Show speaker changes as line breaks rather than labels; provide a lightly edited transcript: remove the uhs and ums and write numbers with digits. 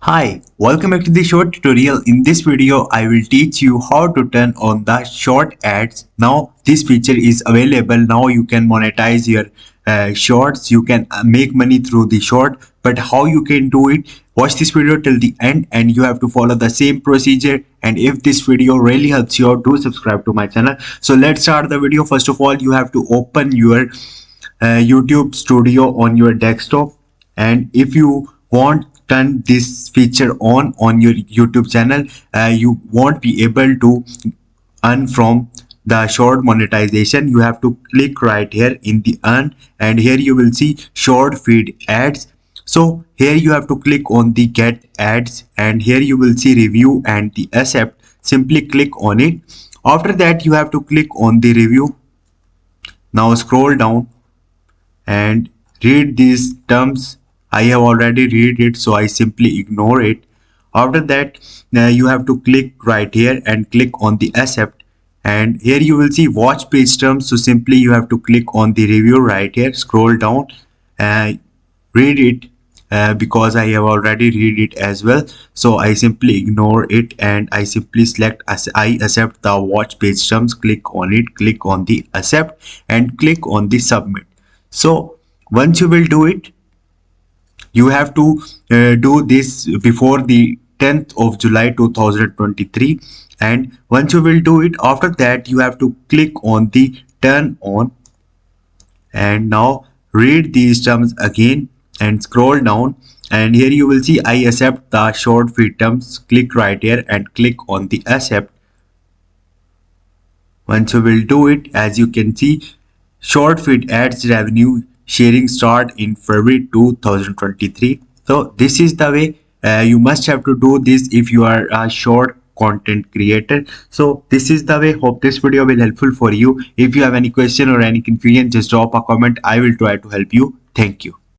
Hi, welcome back to the short tutorial. In this video, I will teach you how to turn on the short ads. Now, this feature is available. Now you can monetize your shorts. You can make money through the short, but how you can do it? Watch this video till the end and you have to follow the same procedure. And if this video really helps you out, do subscribe to my channel. So let's start the video. First of all, you have to open your YouTube Studio on your desktop, and if you want turn this feature on your YouTube channel, you won't be able to earn from the short monetization. You have to click right here in the earn, and here you will see short feed ads. So here you have to click on the get ads, and here you will see review and the accept. Simply click on it. After that, you have to click on the review. Now scroll down and read these terms. I have already read it, so I simply ignore it. After that, you have to click right here and click on the accept, and here you will see watch page terms. So simply you have to click on the review right here, scroll down and read it, because I have already read it as well. So I simply ignore it and I simply select as I accept the watch page terms. Click on it, click on the accept and click on the submit. So once you will do it, you have to do this before the 10th of July 2023, and once you will do it, after that you have to click on the turn on, and now read these terms again and scroll down, and here you will see I accept the short feed terms. Click right here and click on the accept. Once you will do it, as you can see, short feed ads revenue sharing start in February 2023. So this is the way you must have to do this if you are a short content creator. So this is the way. Hope this video will helpful for you. If you have any question or any confusion, just drop a comment. I will try to help you. Thank you.